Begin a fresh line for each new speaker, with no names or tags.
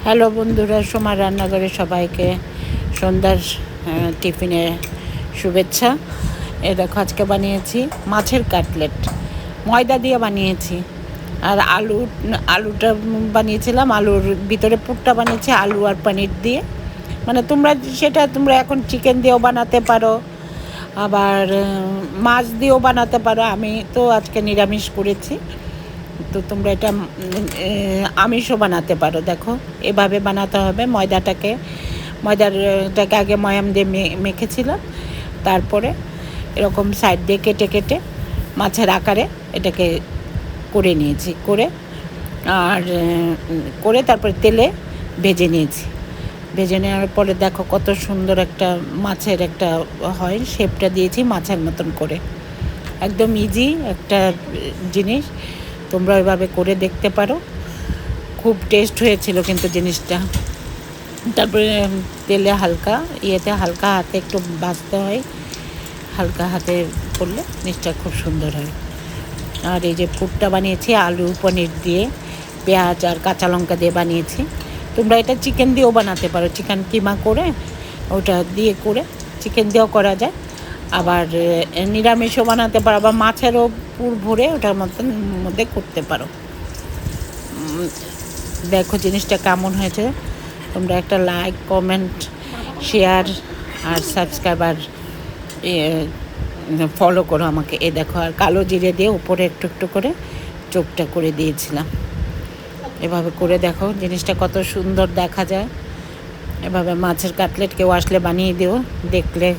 Hello বন্ধুরা, সোমার রান্নাঘরে সবাইকে সন্ধ্যার টিফিনে শুভেচ্ছা। এ দেখো, আজকে বানিয়েছি মাছের কাটলেট, ময়দা দিয়ে বানিয়েছি। আর আলুটা বানিয়েছিলাম, আলুর ভিতরে পুরটা বানিয়েছি আলু আর পনির দিয়ে। মানে তোমরা এখন চিকেন দিয়েও বানাতে পারো, আবার মাছ দিয়েও বানাতে পারো। আমি তো আজকে নিরামিষ করেছি, তো তোমরা এটা আমিষও বানাতে পারো। দেখো, এভাবে বানাতে হবে। ময়দাটাকে আগে ময়াম দিয়ে মেখেছিলাম, তারপরে এরকম সাইড দিয়ে কেটে কেটে মাছের আকারে এটাকে করে নিয়েছি, করে তারপরে তেলে ভেজে নিয়েছি। ভেজে নেওয়ার পরে দেখো কত সুন্দর একটা মাছের একটা হয়, শেপটা দিয়েছি মাছের মতন করে। একদম ইজি একটা জিনিস, তোমরা এভাবে করে দেখতে পারো। খুব টেস্ট হয়েছিল কিন্তু জিনিসটা। তারপরে তেলে হালকা হাতে একটু ভাজতে হয়, হালকা হাতে করলে জিনিসটা খুব সুন্দর হয়। আর এই যে পুরটা বানিয়েছি আলু পনির দিয়ে, পেঁয়াজ আর কাঁচা লঙ্কা দিয়ে বানিয়েছি। তোমরা এটা চিকেন দিয়েও বানাতে পারো, চিকেন কিমা করে ওটা দিয়ে করে চিকেন দিয়েও করা যায়। আবার নিরামিষও বানাতে পারো, আবার মাছেরও পুর ভরে ওটার মধ্যে করতে পারো। দেখো জিনিসটা কেমন হয়েছে। তোমরা একটা লাইক, কমেন্ট, শেয়ার আর সাবস্ক্রাইবার ফলো করো আমাকে। দেখো, আর কালো জিরে দিয়ে উপরে একটু একটু করে চোখটা করে দিয়েছিলাম। এভাবে করে দেখো জিনিসটা কত সুন্দর দেখা যায়। এভাবে মাছের কাটলেট কেউ আসলে বানিয়ে দিও, দেখলে